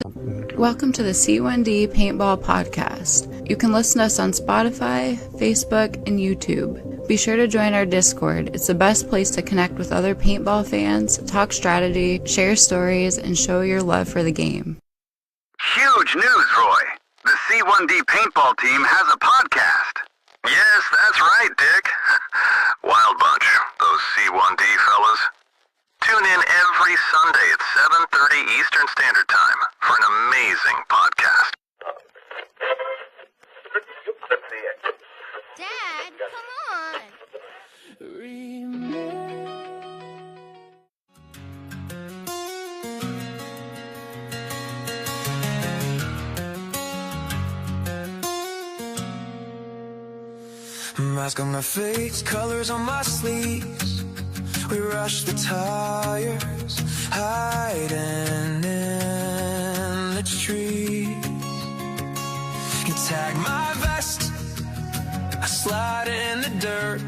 Welcome to the C1D Paintball podcast. You can listen to us on Spotify, Facebook, and YouTube. Be sure to join our Discord. It's the best place to connect with other paintball fans, talk strategy, share stories, and show your love for the game. Huge news, Roy. The C1D Paintball team has a podcast. Yes, that's right, Dick. Wild bunch, those C1D fellas. Tune in every Sunday at 7:30 Eastern Standard Time for an amazing podcast. Dad, come on. Mask on my face, colors on my sleeves. We rush the tires, hiding in the trees. You tag my vest, I slide in the dirt.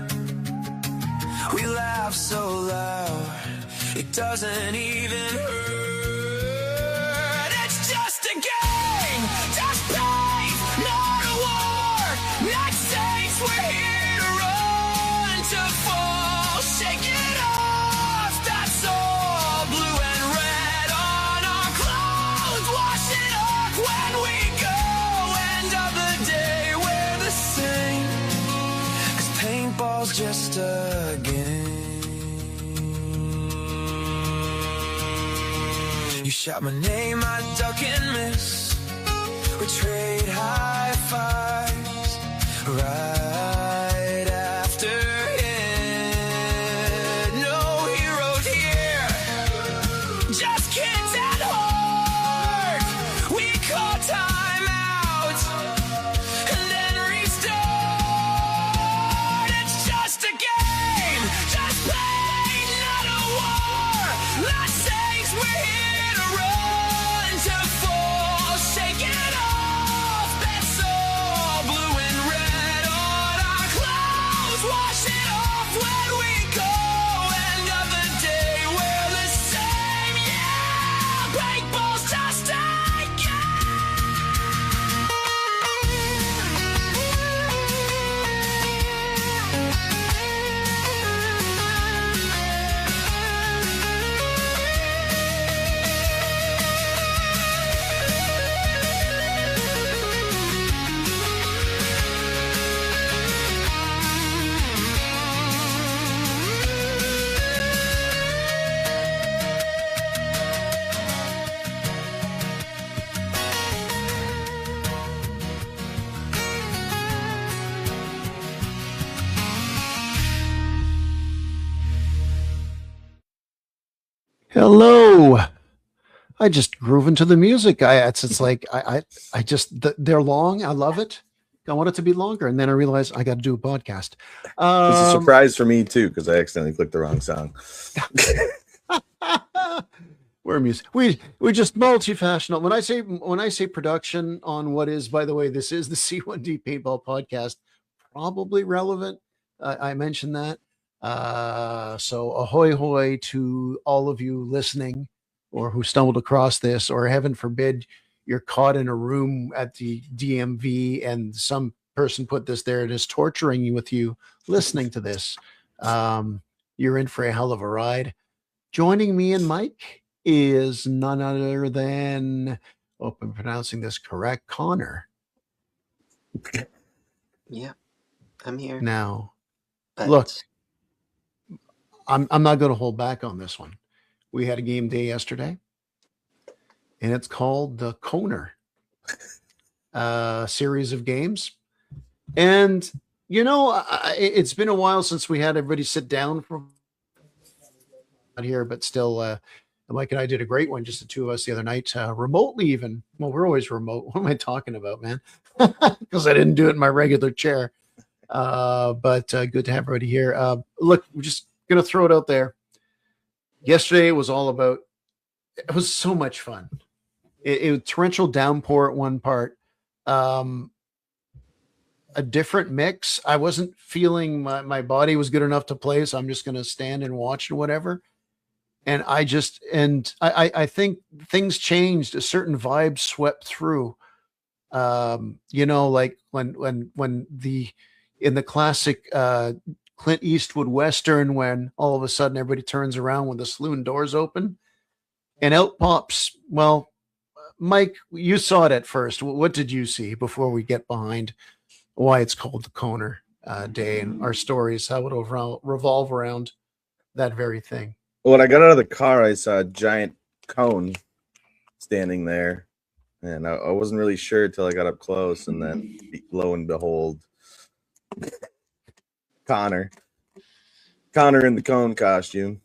We laugh so loud, it doesn't even hurt. It's just a game, just play, not a war. Next stage, we're here to run, to fall, shake it off. That's all, blue and red on our clothes. Wash it off when we go. End of the day, we're the same. 'Cause paintball's just a game. You shout my name, I duck and miss. We trade high fives right after it. No heroes here, just kids at heart. We call time out and then restart. It's just a game, just play, not a war. Let's say we're here to run, to fall, shake it off. That's all, blue and red on our clothes. Wash it off when we go. End of the day, we're the same. Yeah, paintball's just a Hello. I just groove into the music. It's like I just they're long. I love it. I want it to be longer, and then I realized I got to do a podcast. It's a surprise for me too because I accidentally clicked the wrong song. We're music. We just multifaceted. When I say production on what is, by the way, this is the C1D Paintball podcast. Probably relevant. I mentioned that. So ahoy hoy to all of you listening or who stumbled across this, or heaven forbid you're caught in a room at the DMV and some person put this there and is torturing you with you listening to this. You're in for a hell of a ride. Joining me and Mike is none other than, hope I'm pronouncing this correct, Connor. Yeah, I'm here. Now, But look, I'm not going to hold back on this one. We had a game day yesterday, and it's called the Koner series of games. And, you know, it's been a while since we had everybody sit down from here, but still, Mike and I did a great one, just the two of us the other night, remotely even. Well, we're always remote. What am I talking about, man? Because I didn't do it in my regular chair. But good to have everybody here. Look, we're just going to throw it out there. Yesterday was all about, it was so much fun. It torrential downpour at one part. A different mix. I wasn't feeling my body was good enough to play, so I'm just going to stand and watch and whatever. And I think things changed. A certain vibe swept through. Like when in the classic Clint Eastwood Western, when all of a sudden everybody turns around when the saloon doors open and out pops, well, Mike, you saw it at first. What did you see before we get behind why it's called the Coner Day and our stories, how it revolve around that very thing? When I got out of the car, I saw a giant cone standing there, and I wasn't really sure until I got up close, and then lo and behold, Connor in the cone costume.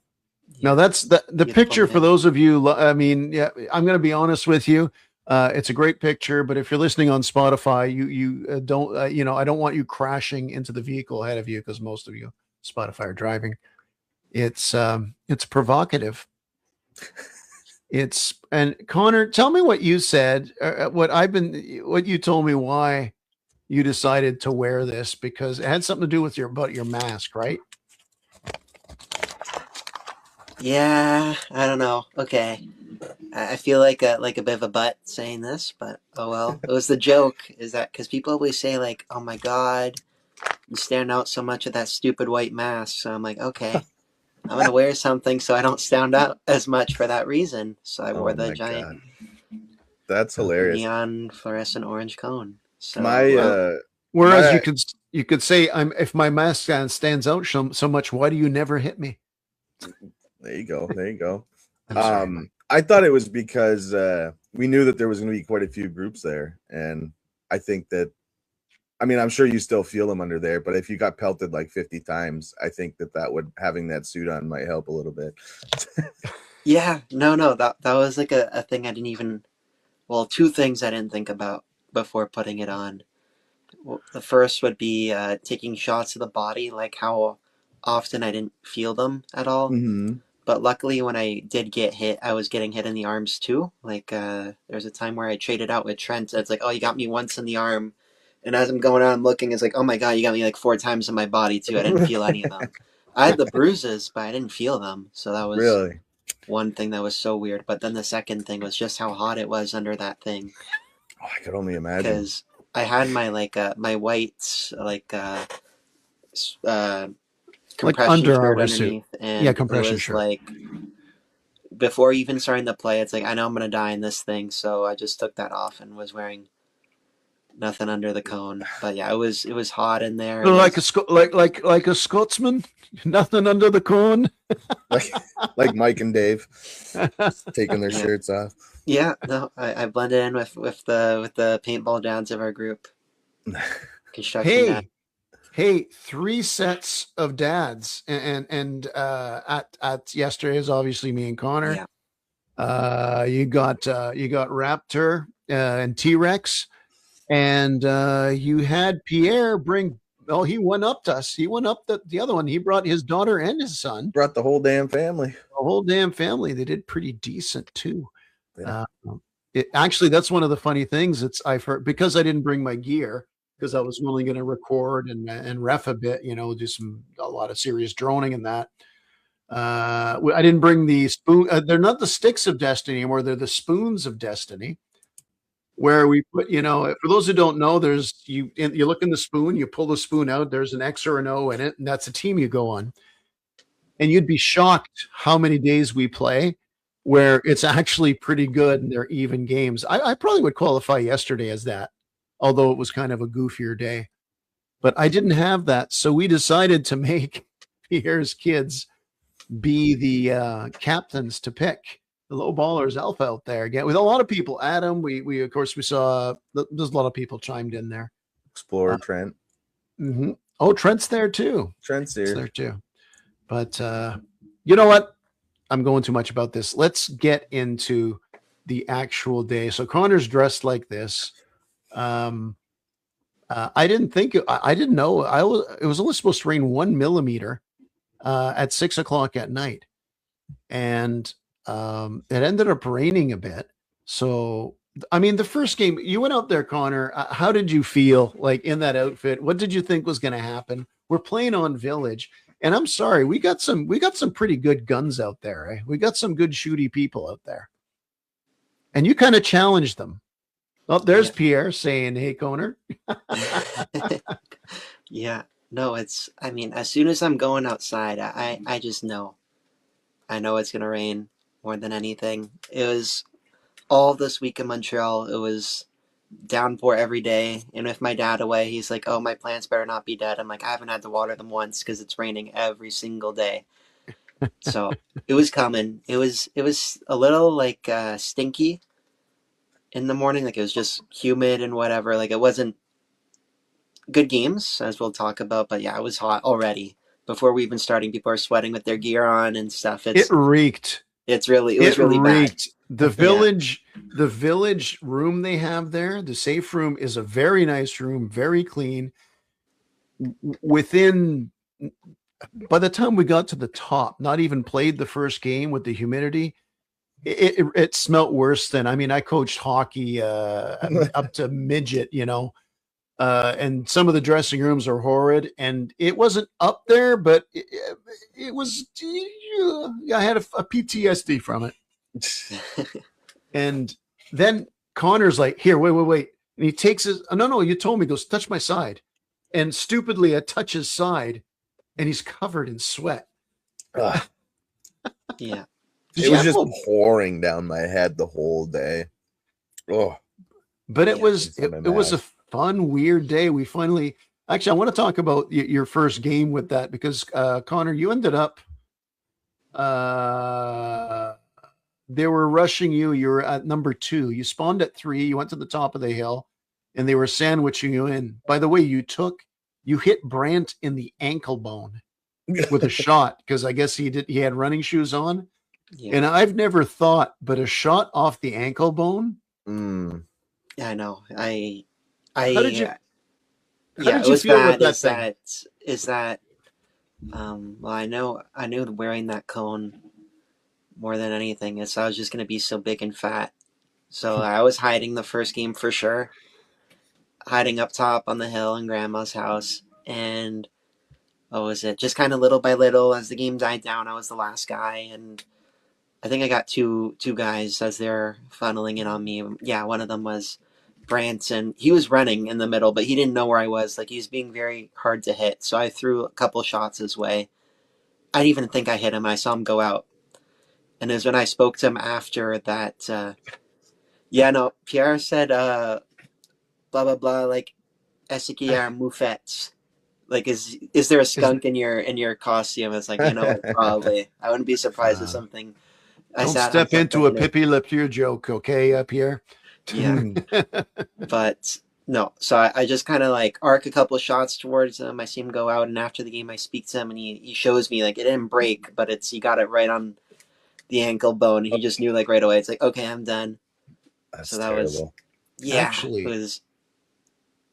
Now that's the picture for those of you. I mean, yeah, I'm going to be honest with you. It's a great picture, but if you're listening on Spotify, you don't, I don't want you crashing into the vehicle ahead of you because most of you Spotify are driving. It's provocative. And Connor, tell me what you said, what you told me why you decided to wear this, because it had something to do with your mask, right? Yeah, I don't know. Okay. I feel like a bit of a butt saying this, but oh well. It was the joke, is that because people always say like, oh my God, you stand out so much with that stupid white mask. So I'm like, okay, I'm going to wear something so I don't stand out as much for that reason. So I wore the giant That's hilarious. neon fluorescent orange cone. So whereas you could say, if my mask stands out so much, why do you never hit me? There you go. I thought it was because we knew that there was going to be quite a few groups there, and I think that, I mean, I'm sure you still feel them under there, but if you got pelted like 50 times, I think that would, having that suit on might help a little bit. Yeah, no, that was like a thing I didn't even, well, two things I didn't think about before putting it on. Well, the first would be taking shots of the body, like how often I didn't feel them at all. Mm-hmm. But luckily, when I did get hit, I was getting hit in the arms too. Like there was a time where I traded out with Trent. It's like, oh, you got me once in the arm. And as I'm going on looking, it's like, oh my God, you got me like 4 times in my body too. I didn't feel any of them. I had the bruises, but I didn't feel them. So that was really one thing that was so weird. But then the second thing was just how hot it was under that thing. Oh, I could only imagine. Because I had my my white compression shirt underneath, and compression shirt. Like before even starting to play, it's like I know I'm gonna die in this thing, so I just took that off and was wearing nothing under the cone. But yeah, it was hot in there. Like a Scotsman, nothing under the cone. like Mike and Dave taking their shirts off. Yeah, no, I blended in with the paintball dads of our group. Hey, 3 sets of dads, and at yesterday is obviously me and Connor. Yeah. You got Raptor and T-Rex, and you had Pierre bring. Oh, he went up to us. He went up the other one. He brought his daughter and his son. Brought the whole damn family. The whole damn family. They did pretty decent too. Yeah. Actually, that's one of the funny things. I've heard, because I didn't bring my gear, because I was only going to record and ref a bit, do a lot of serious droning and that. I didn't bring the spoon. They're not the sticks of destiny anymore. They're the spoons of destiny, where we put, for those who don't know, you look in the spoon, you pull the spoon out, there's an X or an O in it, and that's a team you go on. And you'd be shocked how many days we play where it's actually pretty good and they're even games. I probably would qualify yesterday as that, although it was kind of a goofier day. But I didn't have that, so we decided to make Pierre's kids be the captains to pick the low ballers alpha out there again with a lot of people. Adam, we of course we saw there's a lot of people chimed in there. Explorer Trent. Mm-hmm. Oh, Trent's there too. Trent's there too. But you know what? I'm going too much about this. Let's get into the actual day. So Connor's dressed like this. I didn't know. It was only supposed to rain 1 millimeter at 6 o'clock at night. And it ended up raining a bit. So, I mean, the first game, you went out there, Connor. How did you feel like in that outfit? What did you think was going to happen? We're playing on Village. And I'm sorry, we got some pretty good guns out there. Eh? We got some good shooty people out there. And you kind of challenge them. Oh, there's Pierre saying, "Hey, Connor." Yeah. No, I mean, as soon as I'm going outside, I just know. I know it's going to rain more than anything. It was all this week in Montreal. It was downpour every day. And with my dad away, he's like, "Oh, my plants better not be dead." I'm like, "I haven't had to water them once because it's raining every single day." So it was coming. It was a little like stinky in the morning. Like it was just humid and whatever. Like it wasn't good games, as we'll talk about. But yeah, it was hot already. Before we even starting, people are sweating with their gear on and stuff. It reeked. It was really reeked. bad. The village room they have there, the safe room, is a very nice room, very clean. By the time we got to the top, not even played the first game with the humidity, it smelt worse than, I mean, I coached hockey up to midget, and some of the dressing rooms are horrid, and it wasn't up there, but it was, I had a PTSD from it. And then Connor's like, "Here, wait. And he takes his, no, you told me, he goes, "Touch my side." And stupidly, I touch his side, and he's covered in sweat. Yeah. It was just pouring down my head the whole day. Oh, but it was a fun, weird day. We finally, actually, I want to talk about your first game with that, because Connor, you ended up, they were rushing you. You were at number 2. You spawned at 3. You went to the top of the hill, and they were sandwiching you in. By the way, you hit Brant in the ankle bone with a shot, because I guess he had running shoes on. Yeah. And I've never thought, but a shot off the ankle bone. Yeah, I know. How did you it was feel bad. With that Is that well, I knew wearing that cone more than anything is I was just gonna be so big and fat. So I was hiding the first game for sure. Hiding up top on the hill in Grandma's house, and what was it? Just kind of little by little, as the game died down, I was the last guy, and I think I got two guys as they're funneling in on me. Yeah, one of them was Branson. He was running in the middle, but he didn't know where I was. Like, he was being very hard to hit, so I threw a couple shots his way. I didn't even think I hit him. I saw him go out. And it was when I spoke to him after that, Pierre said, blah, blah, blah, like, est-ce qu'il y a un moufette? Like, is there a skunk in your costume? It's like, probably. I wouldn't be surprised if something. Don't step into a Pippi Le Pew joke, okay, Pierre? Yeah. But no, so I just kind of like arc a couple of shots towards him. I see him go out, and after the game, I speak to him, and he shows me, like, it didn't break, but he got it right on the ankle bone. He just knew, like, right away. It's like, okay, I'm done. That's terrible. Actually,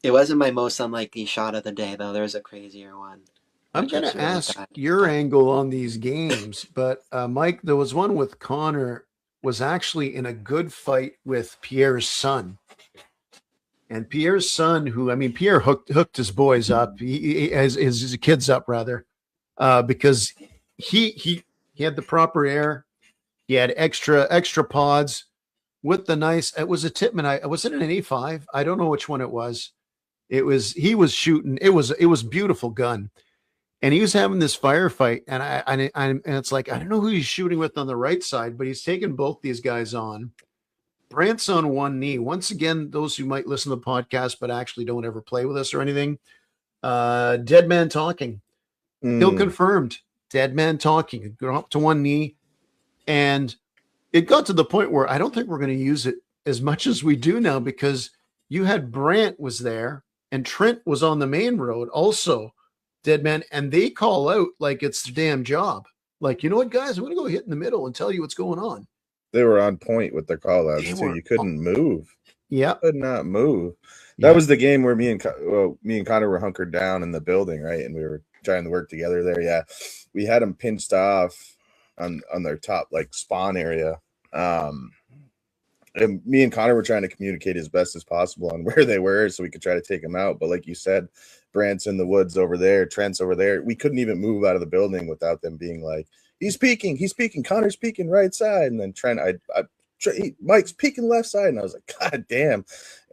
it wasn't my most unlikely shot of the day, though. There was a crazier one. I'm going to ask your angle on these games, but Mike, there was one with Connor, was actually in a good fight with Pierre's son. And Pierre's son, Pierre hooked his boys up, his kids up rather, because he had the proper air, he had extra pods with the nice. It was a Titman. Was it an 85? I don't know which one it was. He was shooting. It was beautiful gun. And he was having this firefight, and it's like, I don't know who he's shooting with on the right side, but he's taking both these guys on. Brant's on one knee. Once again, those who might listen to the podcast but actually don't ever play with us or anything, dead man talking. Still confirmed. Dead man talking. Go up to one knee, and it got to the point where I don't think we're going to use it as much as we do now, because you had Brant was there, and Trent was on the main road also. Dead man, and they call out like it's their damn job. Like, you know what, guys, I'm going to go hit in the middle and tell you what's going on. They were on point with their call outs too. You couldn't move. Yeah, could not move. That was the game where me and Connor were hunkered down in the building, right? And we were trying to work together there. Yeah, we had them pinched off on their top like spawn area. And me and Connor were trying to communicate as best as possible on where they were so we could try to take them out. But like you said, Brant's in the woods over there, Trent's over there. We couldn't even move out of the building without them being like, he's peeking, Connor's peeking right side. And then Trent, Mike's peeking left side. And I was like, God damn.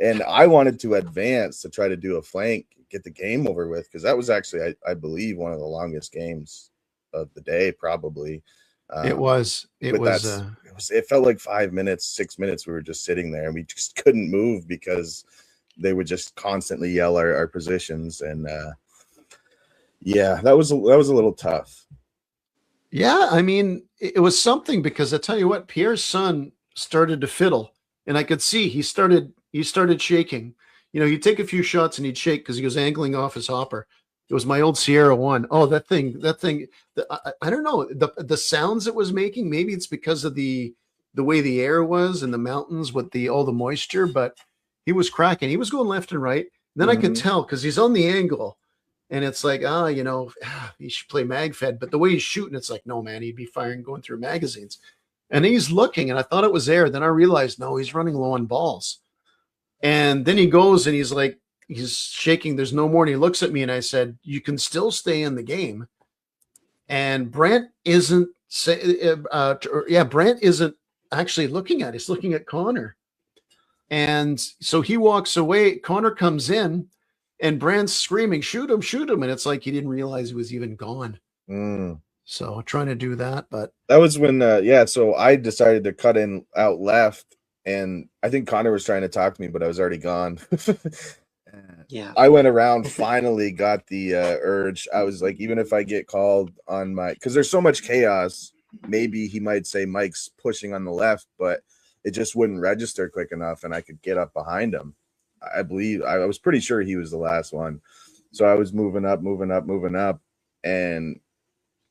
And I wanted to advance to try to do a flank, get the game over with, because that was actually, I believe, one of the longest games of the day, probably. It felt like 5 minutes, 6 minutes. We were just sitting there and we just couldn't move because they would just constantly yell our positions. And yeah, that was a little tough. Yeah, I mean, it was something, because I tell you what, Pierre's son started to fiddle, and I could see he started shaking. You know, he'd take a few shots and he'd shake because he was angling off his hopper. It was my old Sierra 1. Oh, that thing. I don't know the sounds it was making. Maybe it's because of the way the air was in the mountains with all the moisture, but he was cracking. He was going left and right. And then I could tell because he's on the angle, and it's like, he should play mag fed. But the way he's shooting, it's like, no, man, he'd be firing going through magazines. And he's looking, and I thought it was air. Then I realized, no, he's running low on balls. And then he goes and he's like, he's shaking. There's no more. And he looks at me and I said, you can still stay in the game. And Brant isn't actually looking at it. He's looking at Connor. And so he walks away. Connor comes in and Brant's screaming, shoot him, shoot him. And it's like he didn't realize he was even gone. So trying to do that, but that was when, so I decided to cut in out left, and I think Connor was trying to talk to me, but I was already gone. Yeah. I went around, finally got the urge. I was like, even if I get called on because there's so much chaos, maybe he might say Mike's pushing on the left, but it just wouldn't register quick enough, and I could get up behind him. I was pretty sure he was the last one. So I was moving up, and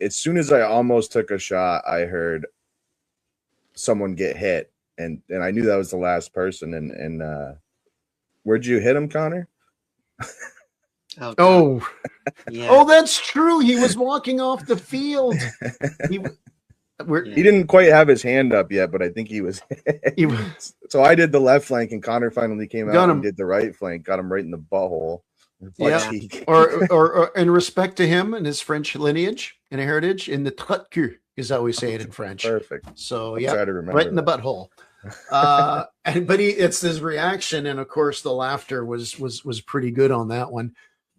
as soon as I almost took a shot, I heard someone get hit, and I knew that was the last person. And where'd you hit him, Connor? Oh, yeah. Oh, that's true. He was walking off the field. He didn't quite have his hand up yet, but I think he was. So I did the left flank, and Connor finally came out and did the right flank. Got him right in the butthole. Yeah. or in respect to him and his French lineage and heritage, in the trou de cul is how we say it in French. Perfect. So yeah, right in the butthole. But it's his reaction, and of course the laughter was pretty good on that one.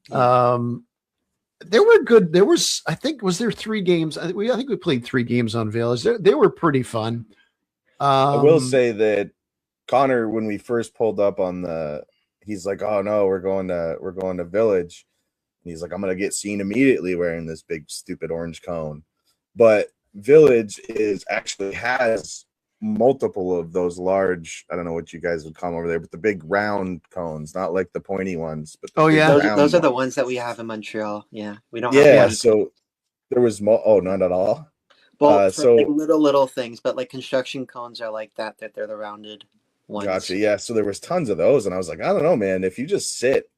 There were good. There was, I think, was there 3 games? I think we played 3 games on Village. They were pretty fun. I will say that Connor, when we first pulled up on he's like, "Oh no, we're going to Village," and he's like, "I'm gonna get seen immediately wearing this big stupid orange cone." But Village has multiple of those large, I don't know what you guys would call them over there, but the big round cones, not like the pointy ones. But those are the ones that we have in Montreal. Yeah, we don't. Yeah, so there was none at all. Well, like little things, but like construction cones are like that they're the rounded ones. Gotcha. Yeah, so there was tons of those, and I was like, I don't know, man. If you just sit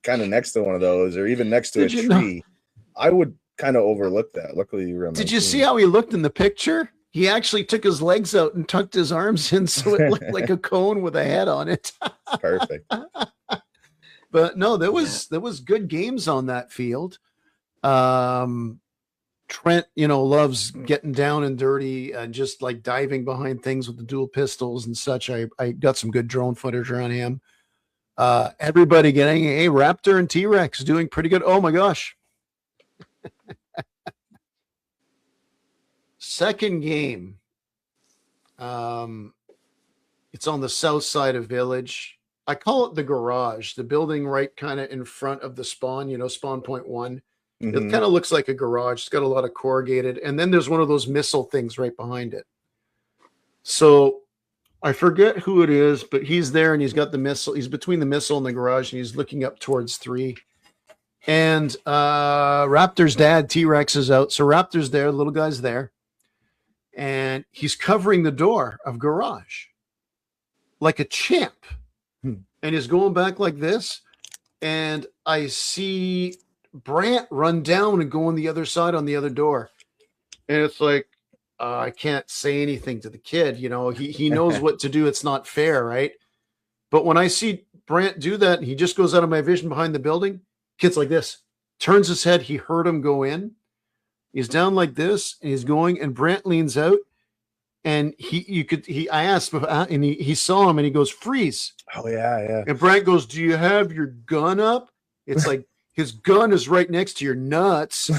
kind of next to one of those, or even next to a tree, I would kind of overlook that. Luckily, you were on my Did you team. see how he looked in the picture? He actually took his legs out and tucked his arms in, so it looked like a cone with a head on it. Perfect. But no, there was good games on that field. Trent, loves getting down and dirty and just like diving behind things with the dual pistols and such. I got some good drone footage around him. Everybody getting Raptor and T-Rex doing pretty good. Oh my gosh. Second game. It's on the south side of Village. I call it the garage, the building right kind of in front of the spawn, spawn point 1. Mm-hmm. It kind of looks like a garage. It's got a lot of corrugated. And then there's one of those missile things right behind it. So I forget who it is, but he's there and he's got the missile. He's between the missile and the garage, and he's looking up towards 3. And Raptor's dad, T-Rex, is out. So Raptor's there, the little guy's there. And he's covering the door of garage like a champ. And he's going back like this. And I see Brant run down and go on the other side on the other door. And it's like, I can't say anything to the kid. He knows what to do. It's not fair, right? But when I see Brant do that, he just goes out of my vision behind the building. Kid's like this, turns his head. He heard him go in. He's down like this, and he's going, and Brent leans out, and I asked him, and he saw him, and he goes, freeze. Oh yeah. And Brent goes, do you have your gun up? It's like his gun is right next to your nuts.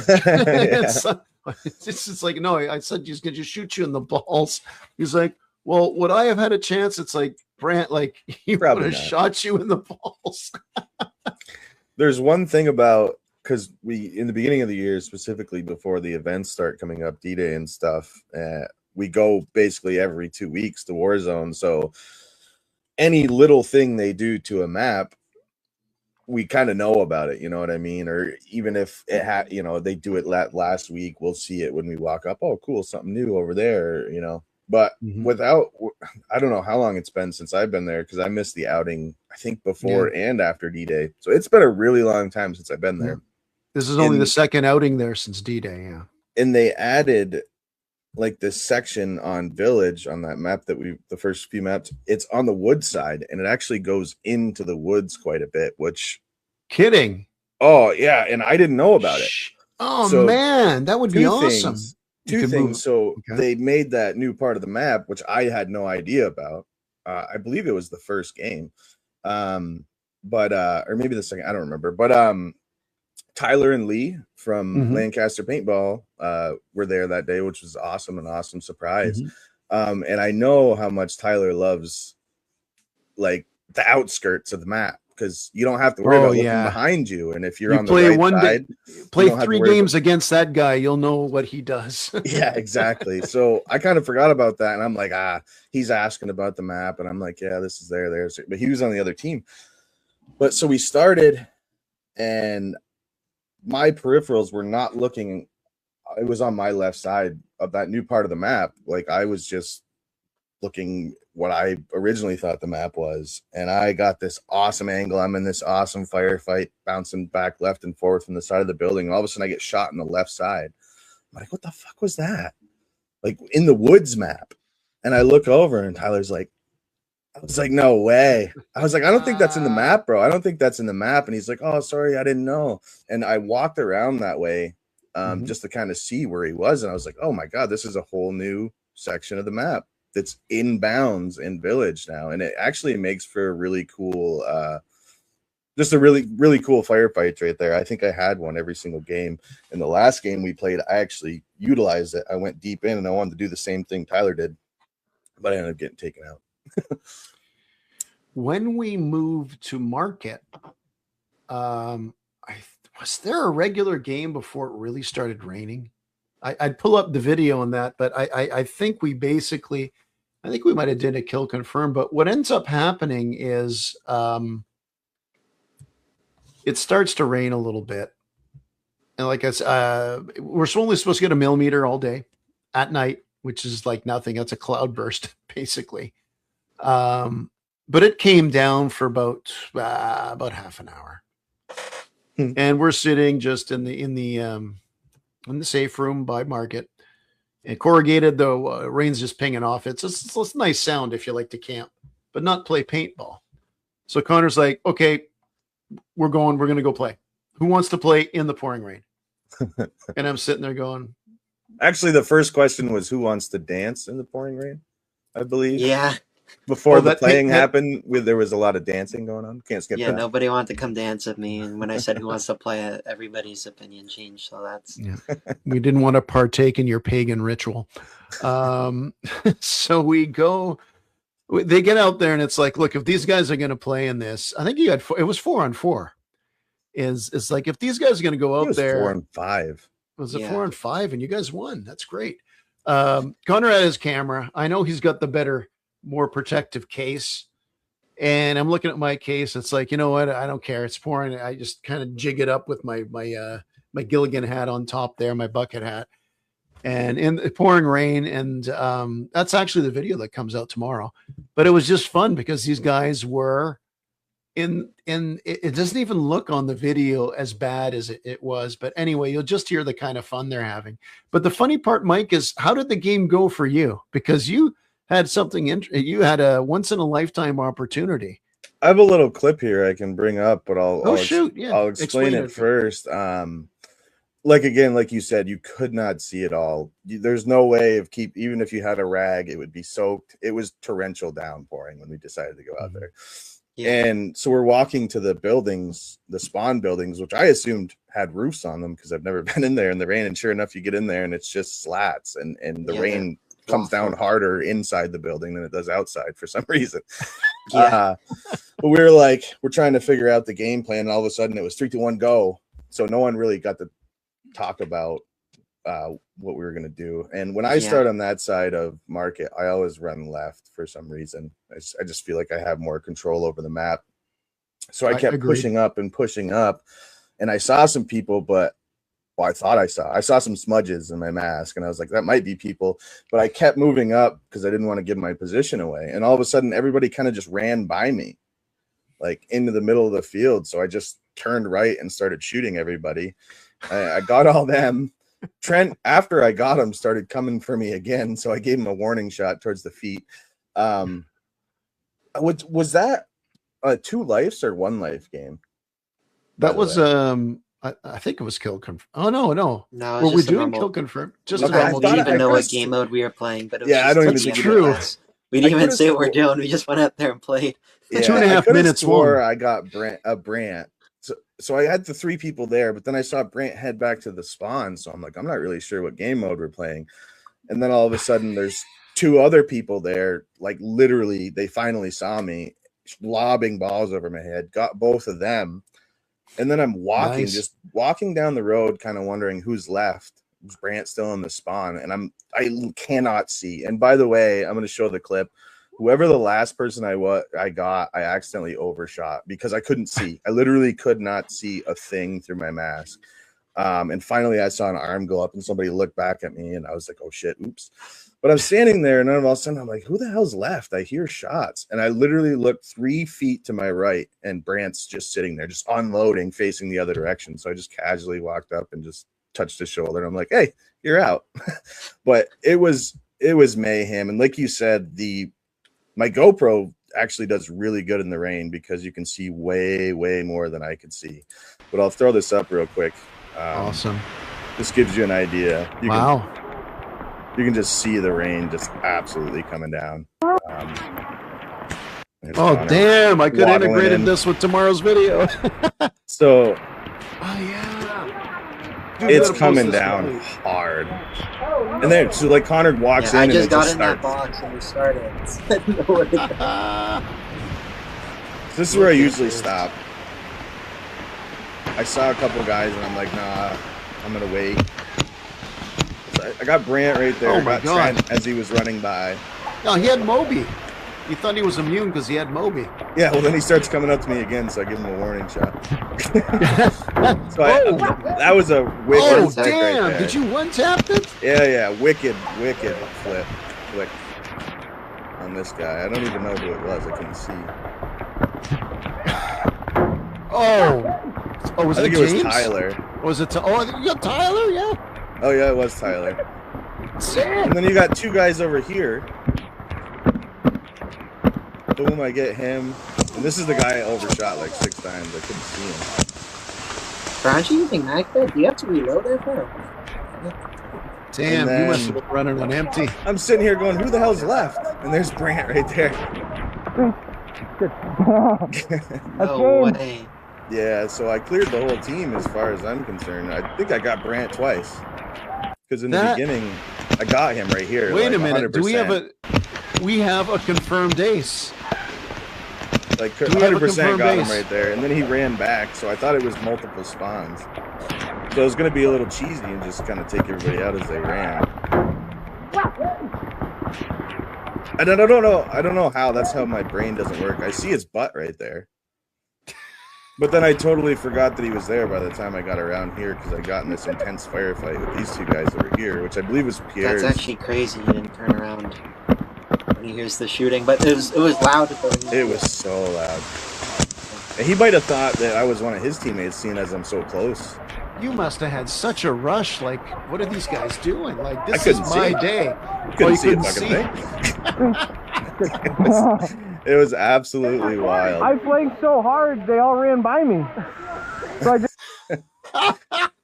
It's like, no, I said he's gonna just shoot you in the balls. He's like, well, would I have had a chance? It's like, Brent, like, he would have shot you in the balls. There's one thing about, because in the beginning of the year, specifically before the events start coming up, D-Day and stuff, we go basically every 2 weeks to Warzone. So any little thing they do to a map, we kind of know about it, you know what I mean? Or even if it had, they do it last week, we'll see it when we walk up. Oh, cool, something new over there, But I don't know how long it's been since I've been there, because I missed the outing, I think, before and after D-Day. So it's been a really long time since I've been there. This is only the second outing there since D-Day, yeah. And they added like this section on Village on that map that the first few maps, it's on the wood side, and it actually goes into the woods quite a bit, which... Kidding. Oh, yeah, and I didn't know about it. Oh, so, man, that would be awesome. Two things. So they made that new part of the map, which I had no idea about. I believe it was the first game. Or maybe the second, I don't remember. But Tyler and Lee from Lancaster Paintball were there that day, which was awesome, an awesome surprise. And I know how much Tyler loves like the outskirts of the map, because you don't have to worry about looking behind you. And if you're on the right side, play 3 games against that guy, you'll know what he does. Yeah, exactly. So I kind of forgot about that. And I'm like, he's asking about the map. And I'm like, yeah, this is there. But he was on the other team. But so we started, and my peripherals were not looking. It was on my left side of that new part of the map. Like, I was just looking what I originally thought the map was, and I got this awesome angle. I'm in this awesome firefight, bouncing back left and forward from the side of the building, and all of a sudden I get shot in the left side. I'm like, what the fuck was that? Like, in the woods map. And I look over, and Tyler's like, I was like, no way. I was like, I don't think that's in the map, bro. I don't think that's in the map. And he's like, oh, sorry, I didn't know. And I walked around that way just to kind of see where he was, and I was like, oh my God, this is a whole new section of the map that's inbounds in Village now. And it actually makes for a really cool, just a really, really cool firefight right there. I think I had one every single game. In the last game we played, I actually utilized it. I went deep in, and I wanted to do the same thing Tyler did, but I ended up getting taken out. When we moved to Market, was there a regular game before it really started raining? I'd pull up the video on that, but I think we basically... I think we might have did a kill confirm, but what ends up happening is it starts to rain a little bit. And like I said, we're only supposed to get a millimeter all day at night, which is like nothing. That's a cloudburst, basically. But it came down for about half an hour. And we're sitting just in the safe room by Market. And corrugated, though, rain's just pinging off. It's a nice sound if you like to camp, but not play paintball. So Connor's like, okay, we're going to go play. Who wants to play in the pouring rain? And I'm sitting there going. Actually, the first question was, who wants to dance in the pouring rain? I believe. Yeah. Before the playing happened, there was a lot of dancing going on. Can't skip that. Nobody wanted to come dance with me. And when I said who wants to play, everybody's opinion changed. So that's... Yeah. We didn't want to partake in your pagan ritual. So we go... They get out there, and it's like, look, if these guys are going to play in this... I think it was 4-on-4. It's like, if these guys are going to go out there... 4-on-5. Was it 4-on-5? And you guys won. That's great. Connor had his camera. I know he's got the better... more protective case, and I'm looking at my case. It's like, you know what? I don't care. It's pouring. I just kind of jig it up with my Gilligan hat on top there, my bucket hat, and in the pouring rain. And that's actually the video that comes out tomorrow. But it was just fun because these guys were in. It doesn't even look on the video as bad as it was. But anyway, you'll just hear the kind of fun they're having. But the funny part, Mike, is how did the game go for you? Because you had something you had a once in a lifetime opportunity. I have a little clip here I can bring up, but I'll shoot. Yeah. I'll explain it first. Like again, like you said, you could not see it all. There's no way of even if you had a rag, it would be soaked. It was torrential downpouring when we decided to go out there. Yeah. And so we're walking to the buildings, the spawn buildings, which I assumed had roofs on them because I've never been in there in the rain. And sure enough, you get in there and it's just slats, and the rain comes down harder inside the building than it does outside for some reason. But we're trying to figure out the game plan, and all of a sudden it was 3, 2, 1, go. So no one really got to talk about what we were going to do. And when I start on that side of market, I always run left for some reason. I just feel like I have more control over the map. So I kept pushing up, and I saw some people, but I thought I saw some smudges in my mask, and I was like, that might be people, but I kept moving up because I didn't want to give my position away. And all of a sudden everybody kind of just ran by me, like into the middle of the field. So I just turned right and started shooting everybody. I got all them. Trent, after I got him, started coming for me again, so I gave him a warning shot towards the feet. Was that a 2 lives or 1 life game? That was I think it was kill confirm. Oh no. Were we doing kill confirm? Just we didn't even know what game mode we were playing, but it was I don't even think true. We didn't even say what we're doing. We just went out there and played. Yeah, 2.5 minutes more. I got Brant. So I had the 3 people there, but then I saw Brant head back to the spawn. So I'm like, I'm not really sure what game mode we're playing. And then all of a sudden there's 2 other people there. Like literally, they finally saw me lobbing balls over my head, got both of them. And then I'm walking, just walking down the road, kind of wondering who's left. Is Brant still in the spawn? And I cannot see. And by the way, I'm going to show the clip. Whoever the last person I got, I accidentally overshot because I couldn't see. I literally could not see a thing through my mask. And finally, I saw an arm go up, and somebody looked back at me, and I was like, "Oh shit, oops!" But I'm standing there, and then all of a sudden, I'm like, "Who the hell's left?" I hear shots, and I literally looked 3 feet to my right, and Brant's just sitting there, just unloading, facing the other direction. So I just casually walked up and just touched his shoulder. And I'm like, "Hey, you're out." But it was mayhem, and like you said, my GoPro actually does really good in the rain because you can see way more than I could see. But I'll throw this up real quick. Awesome. This gives you an idea. You can just see the rain just absolutely coming down. Damn! I could integrated this with tomorrow's video. So, Dude, it's coming down hard. And then, so like Connor walks in, I and just it got just in starts. that box and we started. So this is where I usually stop. I saw a couple guys, and I'm like, nah, I'm gonna wait. So I got Brant right there. Oh my God. Trent as he was running by. No, he had Moby. He thought he was immune because he had Moby. Yeah, well, then he starts coming up to me again, so I give him a warning shot. So that was a wicked damn! Right there. Did you one-tap it? Yeah, wicked flick on this guy. I don't even know who it was. I couldn't see. Was I think it was Tyler. Was it? You got Tyler? Yeah. Oh yeah, it was Tyler. And then you got 2 guys over here. Boom, I get him. And this is the guy I overshot like 6 times. I couldn't see him. Aren't you using MagFed? Do you have to reload it? Damn, you must have been running on empty. I'm sitting here going, who the hell's left? And there's Brant right there. No way. Yeah, so I cleared the whole team as far as I'm concerned. I think I got Brant twice. Because in the beginning, I got him right here. Wait a minute. 100%. Do we have a confirmed ace? Like 100% got him right there. And then he ran back, so I thought it was multiple spawns. So it was going to be a little cheesy and just kind of take everybody out as they ran. And I don't know how. That's how my brain doesn't work. I see his butt right there. But then I totally forgot that he was there by the time I got around here because I got in this intense firefight with these 2 guys over here, which I believe was Pierre's. That's actually crazy. He didn't turn around when he hears the shooting, but it was loud. It was so loud. And he might have thought that I was one of his teammates, seeing as I'm so close. You must have had such a rush. Like, what are these guys doing? Like, this is my day. Couldn't see a fucking thing. It was absolutely wild. I flanked so hard, they all ran by me. So I just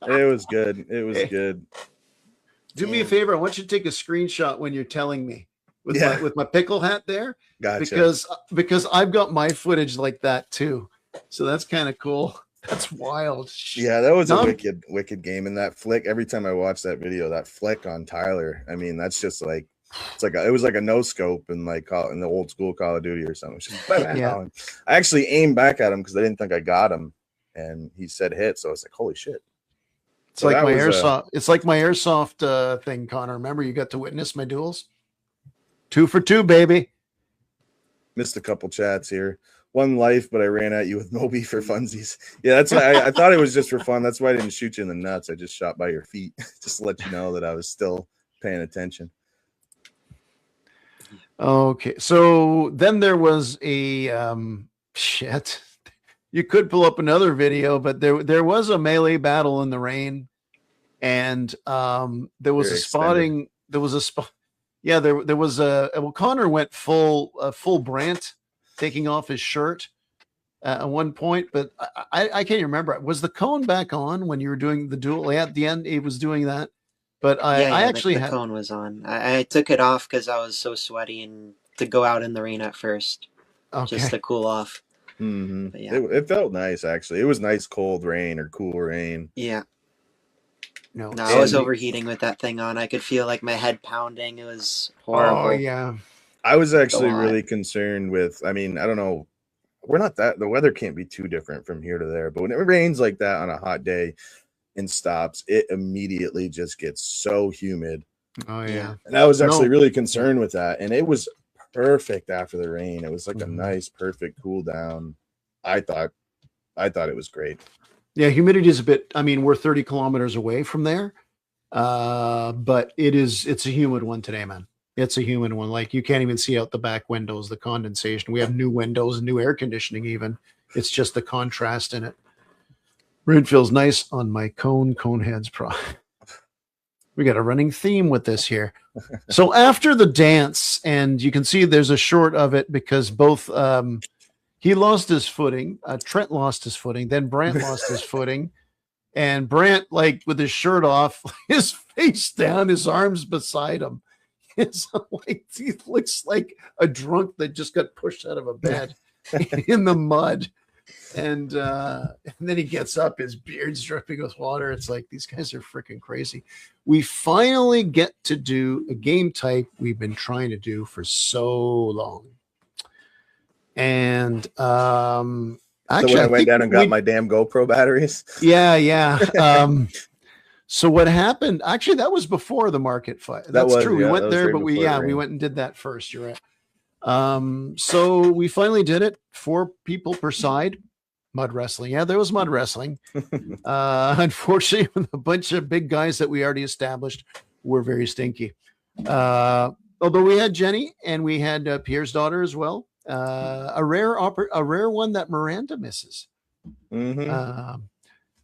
It was good. It was good. Do me a favor. I want you to take a screenshot when you're telling me with Yeah. my pickle hat there, Gotcha. because I've got my footage like that too. So that's kind of cool. That's wild. Yeah, that was a Tom? wicked game. And that flick, every time I watch that video, that flick on Tyler, I mean, that's just like, it was like a no scope in like in the old school Call of Duty or something. It's just, Yeah. I actually aimed back at him because I didn't think I got him, and he said hit, so I was like, holy shit. It's So like that my was, airsoft. It's like my airsoft thing, Connor. Remember, you got to witness my duels. 2 for 2, baby. Missed a couple chats here. One life, but I ran at you with Moby for funsies. Yeah, that's why I thought it was just for fun. That's why I didn't shoot you in the nuts. I just shot by your feet, just to let you know that I was still paying attention. Okay, so then there was a shit. You could pull up another video, but there was a melee battle in the rain, and there was Very a spotting. extended. There was a spot. Yeah, there was well, Connor went full Brant, taking off his shirt at one point, but I can't remember. Was the cone back on when you were doing the duel? At the end, he was doing that, but I actually the cone was on. I took it off because I was so sweaty and to go out in the rain at first, just to cool off. Mm-hmm. But yeah. It felt nice, actually. It was nice cold rain or cool rain. Yeah. No, I was overheating with that thing on. I could feel like my head pounding. It was horrible. Oh yeah. I was actually So hot. really concerned with, I mean, I don't know. We're not that, the weather can't be too different from here to there, but when it rains like that on a hot day and stops, it immediately just gets so humid. Oh yeah. And I was actually really concerned with that. And it was perfect after the rain. It was like a nice, perfect cool down. I thought it was great. Yeah, humidity is a bit. I mean, we're 30 kilometers away from there, but it's a humid one today, man. It's a humid one. Like you can't even see out the back windows, the condensation. We have new windows and new air conditioning. Even it's just the contrast in it. Rain feels nice on my cone heads. We got a running theme with this here. So after the dance, and you can see there's a short of it because both. He lost his footing. Trent lost his footing. Then Brant lost his footing. And Brant, like with his shirt off, his face down, his arms beside him. It's like he looks like a drunk that just got pushed out of a bed in the mud. And then he gets up, his beard's dripping with water. It's like these guys are freaking crazy. We finally get to do a game type we've been trying to do for so long. And actually, so when I went down and got my damn GoPro batteries. Yeah. So what happened? Actually, that was before the market fight. That's true. We went there, but we went and did that first. You're right. So we finally did it. 4 people per side. Mud wrestling. Yeah, there was mud wrestling. Unfortunately, with a bunch of big guys that we already established were very stinky. Although we had Jenny and we had Pierre's daughter as well. A rare one that Miranda misses.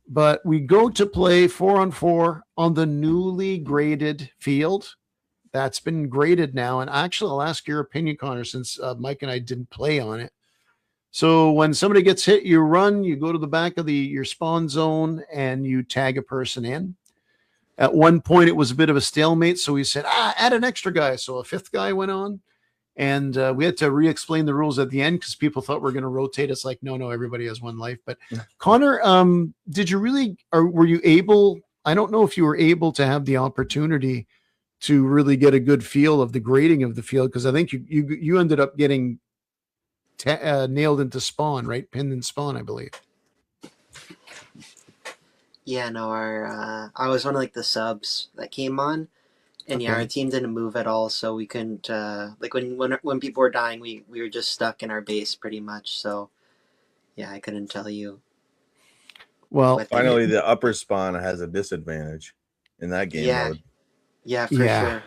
But we go to play 4-on-4 on the newly graded field. That's been graded now. And actually, I'll ask your opinion, Connor, since Mike and I didn't play on it. So when somebody gets hit, you run, you go to the back of your spawn zone and you tag a person in. At one point, it was a bit of a stalemate. So we said, add an extra guy. So a 5th guy went on. And we had to re-explain the rules at the end because people thought we're going to rotate. It's like, no, everybody has one life. But Connor, did you really, or were you able, I don't know if you were able to have the opportunity to really get a good feel of the grading of the field. Because I think you ended up getting nailed into spawn, right? Pinned in spawn, I believe. Yeah, no, I was one of like the subs that came on. And yeah, our team didn't move at all, so we couldn't. Like when people were dying, we were just stuck in our base pretty much. So yeah, I couldn't tell you. Well, finally, the upper spawn has a disadvantage in that game mode. Yeah, for sure.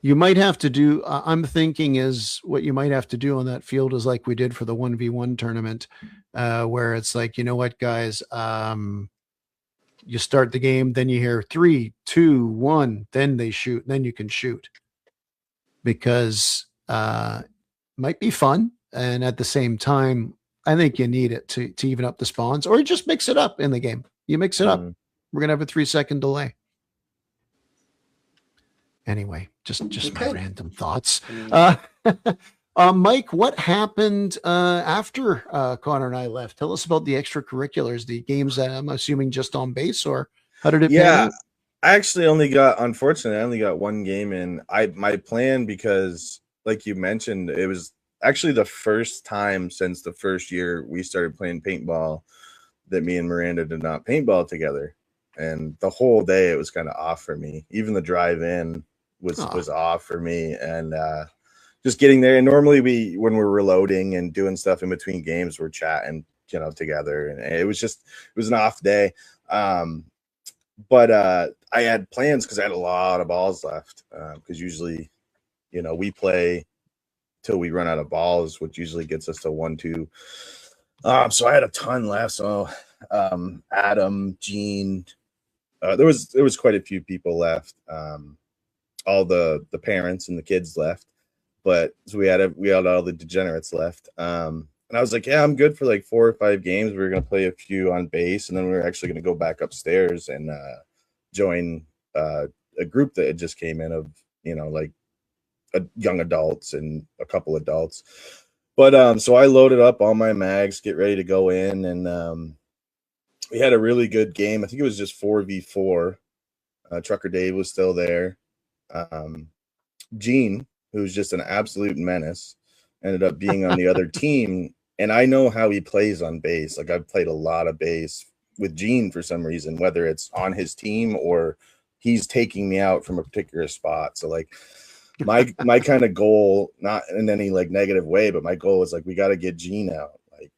You might have to do. I'm thinking is what you might have to do on that field is like we did for the 1v1 tournament, where it's like, you know what, guys. You start the game, then you hear 3, 2, 1, then they shoot, then you can shoot. Because might be fun. And at the same time, I think you need it to even up the spawns, or you just mix it up in the game. You mix it up. We're going to have a 3-second delay. Anyway, just my Okay. random thoughts. I mean, Mike, what happened after Connor and I left? Tell us about the extracurriculars, the games that I'm assuming just on base, or how did it pan Yeah, out? I actually unfortunately, I only got one game in. My plan, because like you mentioned, it was actually the first time since the first year we started playing paintball that me and Miranda did not paintball together. And the whole day it was kind of off for me. Even the drive in was off for me. And just getting there. And normally when we're reloading and doing stuff in between games, we're chatting, together. And it was an off day. But I had plans because I had a lot of balls left. Because usually, we play till we run out of balls, which usually gets us to 1-2. So I had a ton left. So Adam, Gene, there was quite a few people left. All the parents and the kids left, but so we had all the degenerates left. And I was like, yeah, I'm good for like 4 or 5 games. We were gonna play a few on base, and then we were actually gonna go back upstairs and join a group that had just came in of like young adults and a couple adults. But so I loaded up all my mags, get ready to go in, and we had a really good game. I think it was just 4v4. Trucker Dave was still there. Gene, who's just an absolute menace, ended up being on the other team. And I know how he plays on base. Like, I've played a lot of base with Gene for some reason, whether it's on his team or he's taking me out from a particular spot. So like my kind of goal, not in any like negative way, but my goal is like, we got to get Gene out. Like,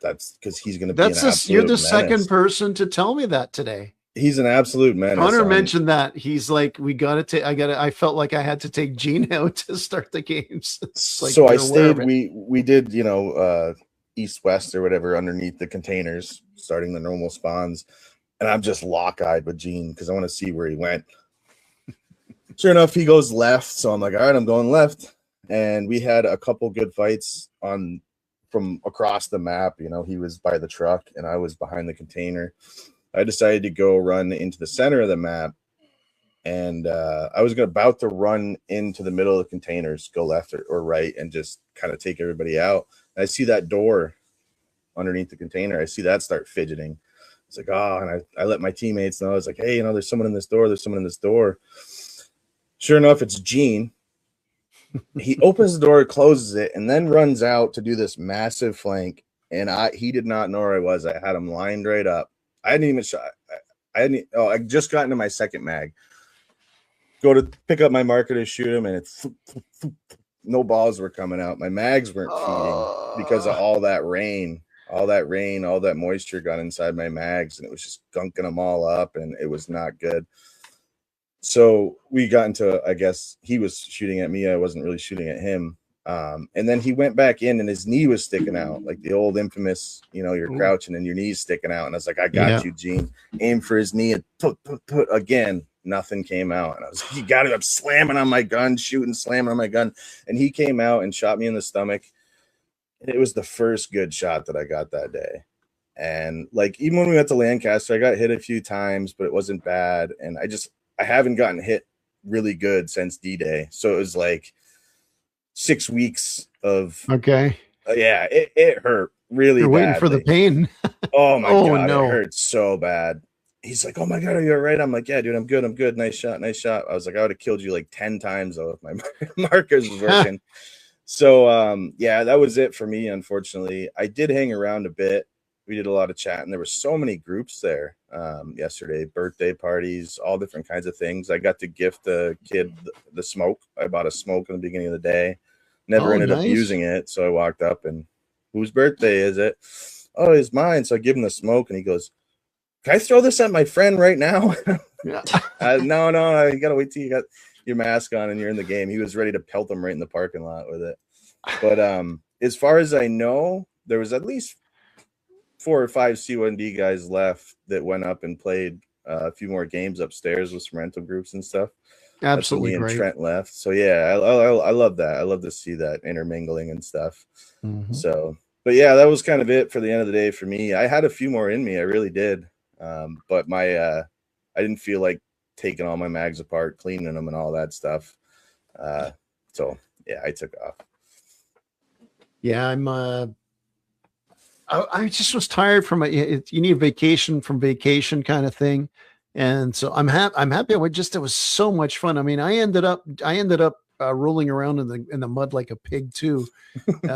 that's because he's going to be an absolute You're the menace. second person to tell me that today. He's an absolute menace. Connor mentioned that. He's like, I felt like I had to take Gene out to start the games. Like, so I stayed, we did, east-west or whatever underneath the containers, starting the normal spawns. And I'm just lock-eyed with Gene because I want to see where he went. Sure enough, he goes left. So I'm like, all right, I'm going left. And we had a couple good fights from across the map. He was by the truck and I was behind the container. I decided to go run into the center of the map, and I was about to run into the middle of the containers, go left or right, and just kind of take everybody out. And I see that door underneath the container. I see that start fidgeting. It's like, and I let my teammates know. I was like, hey, there's someone in this door. There's someone in this door. Sure enough, it's Gene. He opens the door, closes it, and then runs out to do this massive flank. And he did not know where I was. I had him lined right up. I hadn't even shot. I just got into my second mag. Go to pick up my marker to shoot him, and no balls were coming out. My mags weren't feeding because of all that rain. All that moisture got inside my mags, and it was just gunking them all up, and it was not good. So we got into, I guess he was shooting at me. I wasn't really shooting at him. And then he went back in and his knee was sticking out, like the old infamous, you're crouching and your knee's sticking out. And I was like, I got you, Gene. Aim for his knee and again, nothing came out. And I was like, you got it. I'm slamming on my gun, slamming on my gun. And he came out and shot me in the stomach. And it was the first good shot that I got that day. And like, even when we went to Lancaster, I got hit a few times, but it wasn't bad. And I haven't gotten hit really good since D-Day. So it was like 6 weeks of it hurt really You're waiting for the pain. Oh my god, no. It hurt so bad. He's like, oh my god, are you all right? I'm like, yeah, dude, I'm good. Nice shot. I was like, I would have killed you like 10 times though if my markers was working. So that was it for me, unfortunately. I did hang around a bit. We did a lot of chatting. There were so many groups there yesterday, birthday parties, all different kinds of things. I got to gift the kid the smoke. I bought a smoke in the beginning of the day. Never ended up using it. So I walked up and, whose birthday is it? Oh, it's mine. So I give him the smoke and he goes, can I throw this at my friend right now? No, you got to wait till you got your mask on and you're in the game. He was ready to pelt him right in the parking lot with it. But as far as I know, there was at least 4 or 5 C1D guys left that went up and played a few more games upstairs with some rental groups and stuff. That's when me Absolutely and great. Trent left. So yeah, I love that. I love to see that intermingling and stuff. So, but yeah, that was kind of it for the end of the day for me. I had a few more in me, I really did, but I didn't feel like taking all my mags apart, cleaning them, and all that stuff. So yeah, I took off. Yeah, I just was tired from it. You need a vacation from vacation kind of thing, and so I'm happy. It was so much fun. I mean, I ended up rolling around in the mud like a pig too,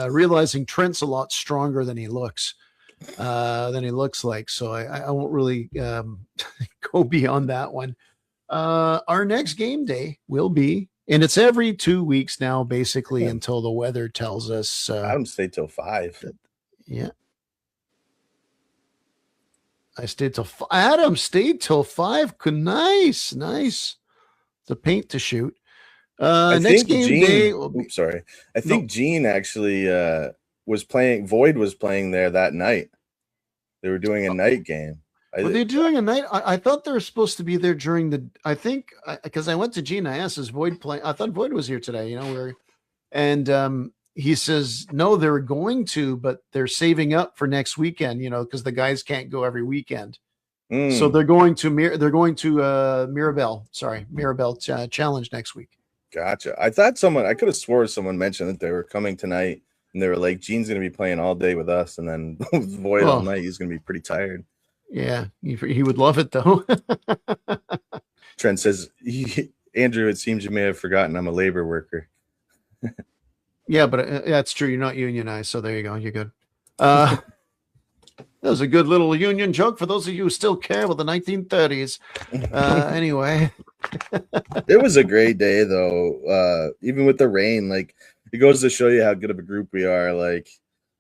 realizing Trent's a lot stronger than he looks like. So I won't really go beyond that one. Our next game day will be, and it's every 2 weeks now, basically, until the weather tells us. Adam stayed till 5. Yeah. Adam stayed till 5. Nice. The paint to shoot. I Next think game day. Sorry. I think Gene actually was playing. Void was playing there that night. They were doing a night game. Were they doing a night? I thought they were supposed to be there during the. I think because I went to Gene, I asked, "Is Void playing?" I thought Void was here today. And he says no, they were going to, but they're saving up for next weekend. Because the guys can't go every weekend. So they're going to Mirabel. Sorry, Mirabel Challenge next week. Gotcha. I could have swore someone mentioned that they were coming tonight, and they were like, "Gene's going to be playing all day with us, and then Void all night. He's going to be pretty tired." Yeah, he would love it though. Trent says, "Andrew, it seems you may have forgotten I'm a labor worker." Yeah, but that's true. You're not unionized, so there you go. You're good. That was a good little union joke for those of you who still care about the 1930s. Anyway. It was a great day, though. Even with the rain, like, it goes to show you how good of a group we are. Like,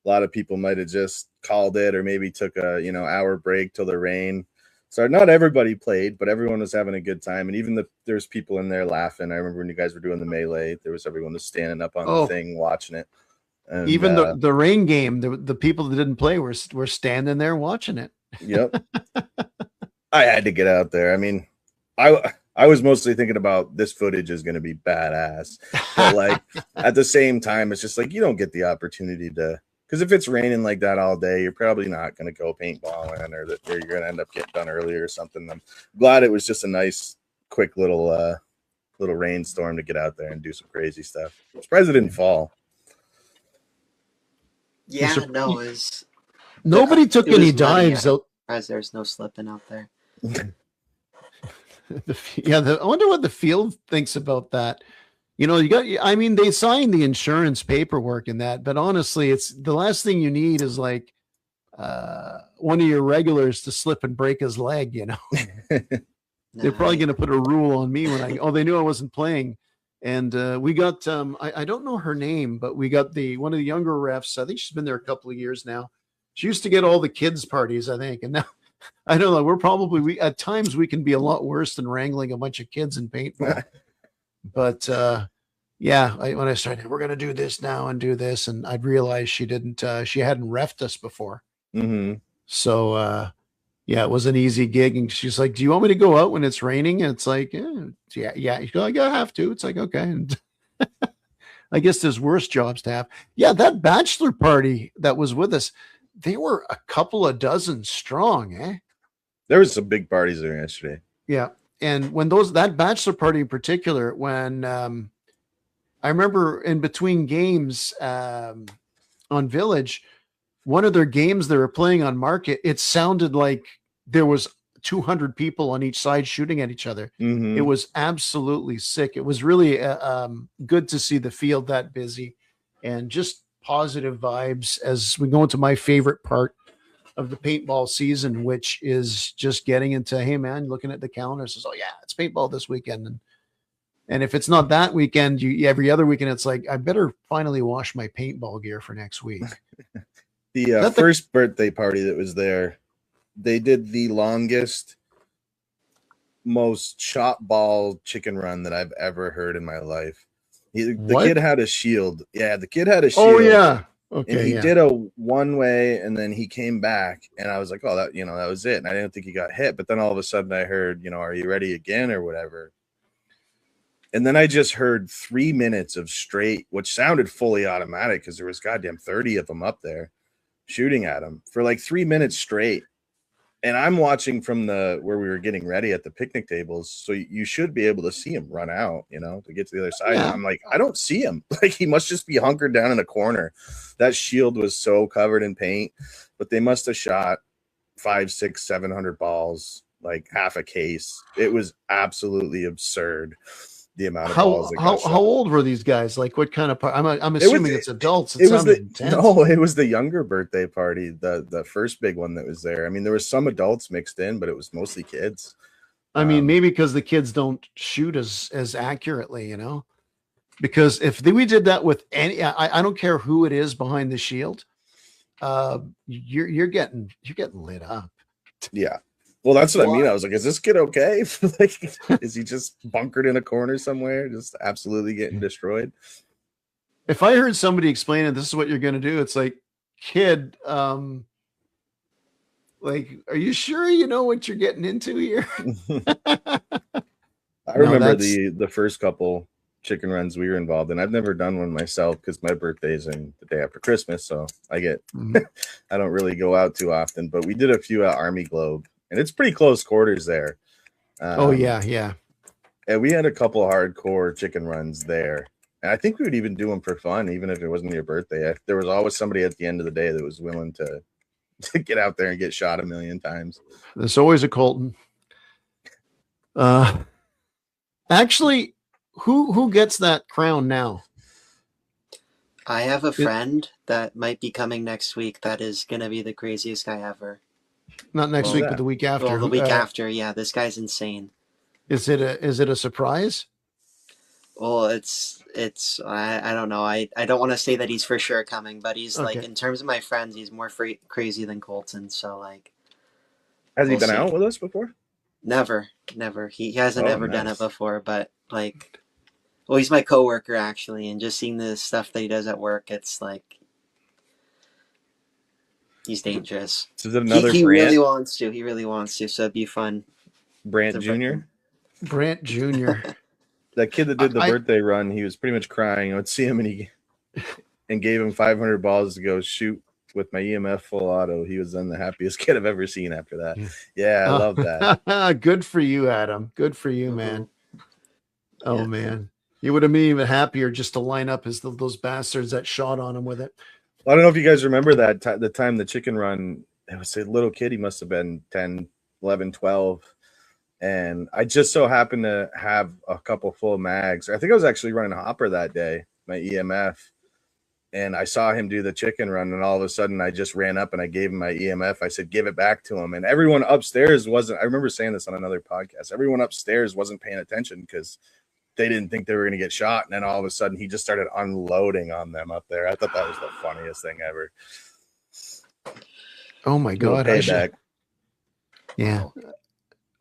a lot of people might have just called it or maybe took a, hour break till the rain. So not everybody played, but everyone was having a good time. And even there's people in there laughing. I remember when you guys were doing the melee, there was everyone was standing up on the thing watching it. And, even the rain game, the people that didn't play were standing there watching it. Yep. I had to get out there. I mean, I was mostly thinking about this footage is going to be badass. But like at the same time, it's just like you don't get the opportunity to, because if it's raining like that all day, you're probably not going to go paintballing or you're going to end up getting done early or something. I'm glad it was just a nice, quick little rainstorm to get out there and do some crazy stuff. I'm surprised it didn't fall. Yeah, no, it was. Nobody took any dives out. As there's no slipping out there. I wonder what the field thinks about that. They signed the insurance paperwork and that, but honestly, it's the last thing you need is like one of your regulars to slip and break his leg. They're probably going to put a rule on me when they knew I wasn't playing. And we got, I don't know her name, but we got one of the younger refs. I think she's been there a couple of years now. She used to get all the kids' parties, I think. And now, I don't know, at times we can be a lot worse than wrangling a bunch of kids in paintball. But when I started, we're going to do this now and do this. And I'd realized she hadn't reffed us before. Mm-hmm. So, it was an easy gig. And she's like, "Do you want me to go out when it's raining?" And it's like, yeah. She's like, "I have to." It's like, okay. And I guess there's worse jobs to have. Yeah, that bachelor party that was with us, they were a couple of dozen strong, eh? There was some big parties there yesterday. Yeah. And when that bachelor party in particular, when I remember in between games on Village, one of their games they were playing on Market, it sounded like there was 200 people on each side shooting at each other. Mm-hmm. It was absolutely sick. It was really good to see the field that busy and just positive vibes as we go into my favorite part of the paintball season, which is just getting into, hey man, looking at the calendar, says, "Oh yeah, it's paintball this weekend." And if it's not that weekend, every other weekend, it's like, I better finally wash my paintball gear for next week. The first birthday party that was there, they did the longest, most shot ball chicken run that I've ever heard in my life. The kid had a shield. Yeah, the kid had a shield. Oh, yeah. Okay. And he did a one way, and then he came back, and I was like, "Oh, that was it." And I didn't think he got hit, but then all of a sudden I heard, "Are you ready again?" or whatever. And then I just heard 3 minutes of straight, which sounded fully automatic because there was goddamn 30 of them up there shooting at him for like 3 minutes straight. And I'm watching from where we were getting ready at the picnic tables. So you should be able to see him run out, to get to the other side. Yeah. And I'm like, I don't see him. Like, he must just be hunkered down in a corner. That shield was so covered in paint, but they must have shot 500, 600, 700 balls, like half a case. It was absolutely absurd. The amount of balls. How old were these guys? Like, what kind of part? I'm assuming it's adults. It was it was the younger birthday party, the first big one that was there. I mean, there was some adults mixed in, but it was mostly kids. I mean, maybe because the kids don't shoot as accurately, because if we did that with any, I don't care who it is behind the shield, you're getting lit up. Yeah. Well, that's what I mean. I was like, is this kid okay? Like, is he just bunkered in a corner somewhere, just absolutely getting destroyed? If I heard somebody explaining this is what you're going to do, it's like, kid, like, are you sure you know what you're getting into here? I remember the first couple chicken runs we were involved in. I've never done one myself because my birthday's in the day after Christmas, so I don't really go out too often. But we did a few at Army Globe. And it's pretty close quarters there. Yeah. And we had a couple hardcore chicken runs there. And I think we would even do them for fun, even if it wasn't your birthday. There was always somebody at the end of the day that was willing to get out there and get shot a million times. There's always a Colton. Actually, who gets that crown now? I have a friend that might be coming next week that is going to be the craziest guy ever. Not next week, but the week after. Well, the week after, yeah. This guy's insane. Is it a surprise? Well, it's I don't know. I don't want to say that he's for sure coming, but he's like, in terms of my friends, he's more crazy than Colton. So like, has he been out with us before? Never. He hasn't ever done it before. But like, well, he's my coworker actually, and just seeing the stuff that he does at work, it's like. He's dangerous. So is it another he really wants to. He really wants to. So it'd be fun. Brant Jr. Brant Jr. That kid that did the birthday run, he was pretty much crying. I would see him and gave him 500 balls to go shoot with my EMF full auto. He was then the happiest kid I've ever seen after that. Yeah, I love that. Good for you, Adam. Good for you, man. Oh, man. You would have been even happier just to line up as those bastards that shot on him with it. I don't know if you guys remember that the time the chicken run, it was a little kid. He must have been 10, 11, 12. And I just so happened to have a couple full mags. I think I was actually running hopper that day, my EMF. And I saw him do the chicken run. And all of a sudden I just ran up and I gave him my EMF. I said, give it back to him. And everyone upstairs I remember saying this on another podcast. Everyone upstairs wasn't paying attention because they didn't think they were going to get shot. And then all of a sudden he just started unloading on them up there. I thought that was the funniest thing ever. Oh my God. Yeah. Wow.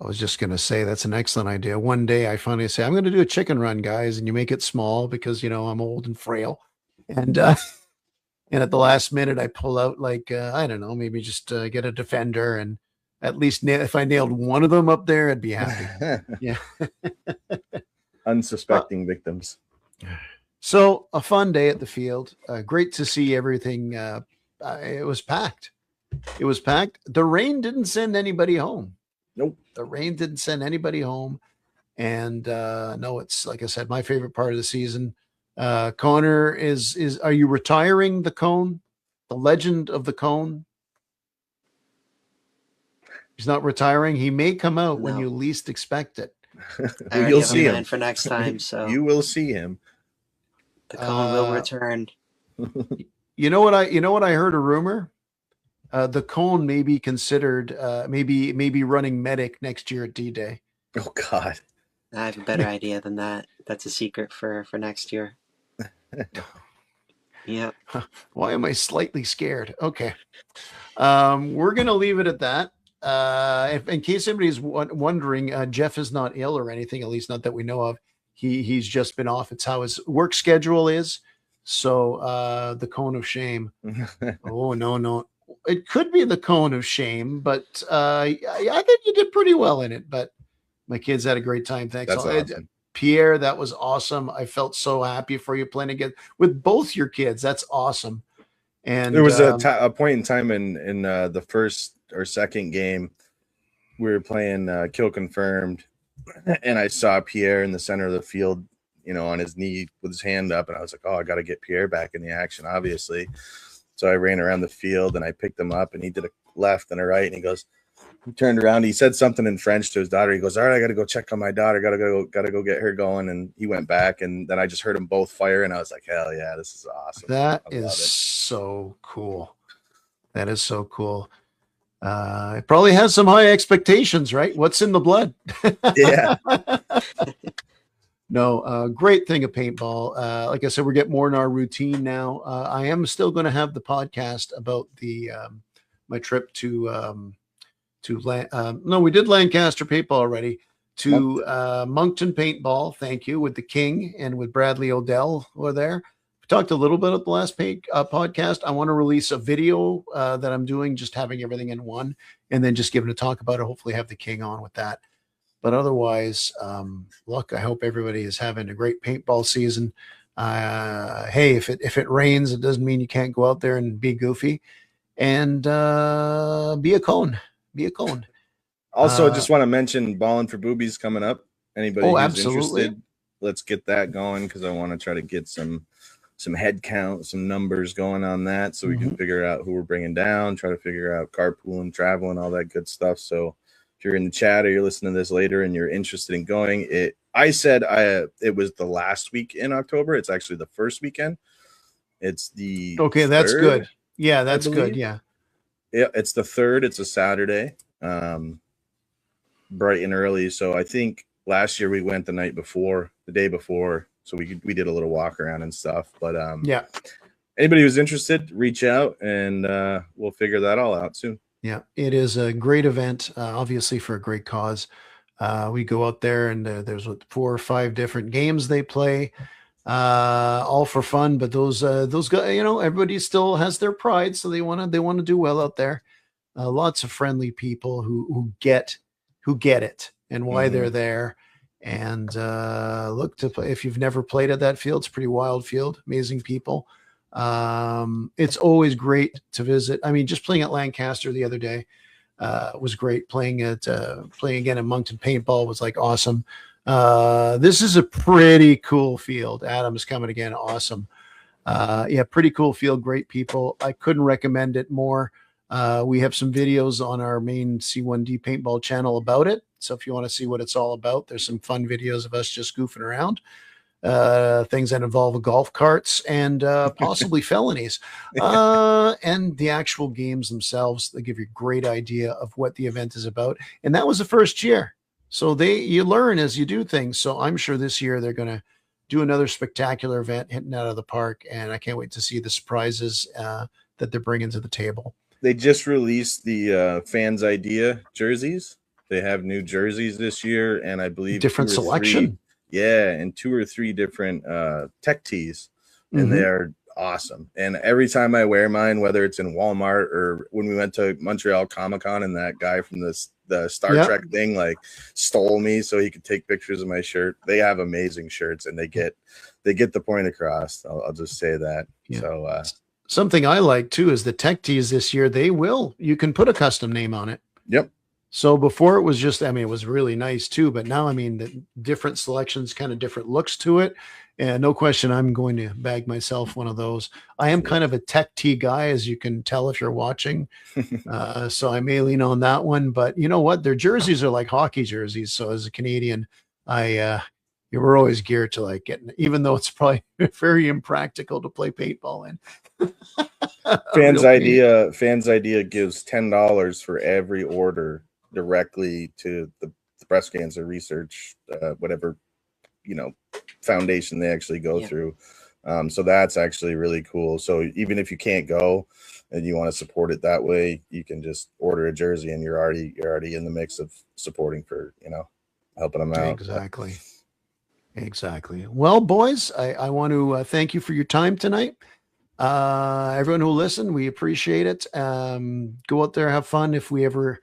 I was just going to say, that's an excellent idea. One day I finally say, I'm going to do a chicken run, guys. And you make it small because, I'm old and frail. And at the last minute I pull out like, I don't know, maybe just get a defender. And at least if I nailed one of them up there, I'd be happy. Yeah. Unsuspecting victims. So a fun day at the field. Great to see everything. It was packed. The rain didn't send anybody home. Nope. The rain didn't send anybody home. And no, it's like I said, my favorite part of the season. Connor are you retiring the cone? The legend of the cone? He's not retiring. He may come out when you least expect it. You'll see him for next time. So you will see him. The cone will return. You know what I heard a rumor? The cone may be considered maybe running medic next year at D-Day. Oh God. I have a better idea than that. That's a secret for next year. Yeah. Why am I slightly scared? Okay. We're going to leave it at that. In case anybody's wondering, Jeff is not ill or anything, at least not that we know of. He's just been off. It's how his work schedule is. So the cone of shame. Oh, no. It could be the cone of shame, but I think you did pretty well in it. But my kids had a great time. Thanks. That's awesome. Pierre, that was awesome. I felt so happy for you playing again with both your kids. That's awesome. And there was a point in time in the first or second game, we were playing Kill Confirmed, and I saw Pierre in the center of the field, on his knee with his hand up, and I was like, oh, I got to get Pierre back in the action, obviously. So I ran around the field, and I picked him up, and he did a left and a right, and he turned around, he said something in French to his daughter. He goes, all right, I got to go check on my daughter, got to go get her going, and he went back, and then I just heard them both fire, and I was like, hell yeah, this is awesome. That is so cool. That is so cool. It probably has some high expectations, right? What's in the blood? Yeah. No, great thing of paintball. Like I said, we're getting more in our routine now. I am still going to have the podcast about my trip to we did Lancaster Paintball already, to Moncton Paintball. Thank you, with the King and with Bradley Odell were there. We talked a little bit at the last podcast. I want to release a video that I'm doing, just having everything in one, and then just giving a talk about it. Hopefully have the King on with that. But otherwise, look, I hope everybody is having a great paintball season. Hey, if it rains, it doesn't mean you can't go out there and be goofy, and be a cone. Be a cone. Also, just want to mention Ballin' for Boobies coming up. Anybody who's absolutely interested, let's get that going, because I want to try to get some head count, some numbers going on that, so we can figure out who we're bringing down, try to figure out carpooling, traveling, all that good stuff. So if you're in the chat or you're listening to this later and you're interested in going, it was the last week in October. It's actually the first weekend. It's the that's third, good. Yeah, that's good. Yeah, it's the 3rd. It's a Saturday, bright and early. So I think last year we went the day before, so we did a little walk around and stuff. But yeah, anybody who's interested, reach out, and we'll figure that all out soon. Yeah, it is a great event, obviously for a great cause. We go out there, and there's 4 or 5 different games they play, all for fun. But those guys, everybody still has their pride, so they want to do well out there. Lots of friendly people who get it and why they're there. And look to play. If you've never played at that field, it's a pretty wild field, amazing people. It's always great to visit. I mean, just playing at Lancaster the other day was great. Playing again at Moncton Paintball was like awesome. This is a pretty cool field. Adam's coming again. Awesome. Pretty cool field. Great people. I couldn't recommend it more. We have some videos on our main C1D Paintball channel about it. So if you want to see what it's all about, there's some fun videos of us just goofing around. Things that involve golf carts and possibly felonies, and the actual games themselves. They give you a great idea of what the event is about. And that was the first year, so you learn as you do things. So I'm sure this year they're going to do another spectacular event, hitting out of the park, and I can't wait to see the surprises that they're bringing to the table. They just released the fans idea jerseys. They have new jerseys this year, and I believe different selection. And 2 or 3 different tech tees, and they are awesome. And every time I wear mine, whether it's in Walmart or when we went to Montreal Comic-Con, and that guy from the Star Trek thing stole me so he could take pictures of my shirt. They have amazing shirts, and they get the point across. I'll just say that. Yeah. So something I like too is the tech tees this year. You can put a custom name on it. Yep. So before it was just, it was really nice too, but now, the different selections, kind of different looks to it. And no question, I'm going to bag myself one of those. I am kind of a tech tee guy, as you can tell if you're watching. So I may lean on that one, but you know what? Their jerseys are like hockey jerseys. So as a Canadian, we're always geared to getting, even though it's probably very impractical to play paintball in. Fans idea gives $10 for every order directly to the breast cancer research, whatever foundation they actually go through. So that's actually really cool. So even if you can't go and you want to support it that way, you can just order a jersey, and you're already in the mix of supporting for helping them out. Exactly. Well, boys, I want to thank you for your time tonight. Everyone who listened, we appreciate it. Go out there, have fun. If we ever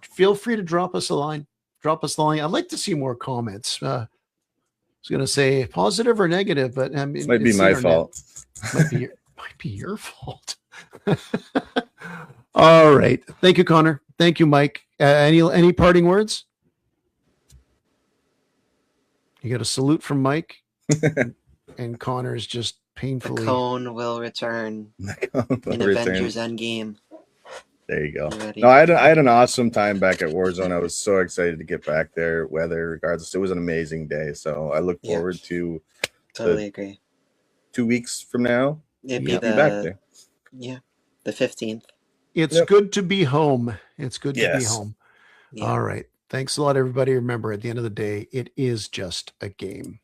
feel free to drop us a line. I'd like to see more comments. was going to say positive or negative, but I mean, This might be my fault. Might be your fault. All right. Thank you, Connor. Thank you, Mike. Any parting words? You got a salute from Mike, and Connor is just painfully. The cone will return in Avengers Endgame. There you go. No, I had an awesome time back at Warzone. I was so excited to get back there. Weather, regardless, it was an amazing day. So I look forward to. Totally agree. 2 weeks from now, it'd be back there. Yeah, the 15th. It's good to be home. It's good to be home. Yeah. All right. Thanks a lot, everybody. Remember, at the end of the day, it is just a game.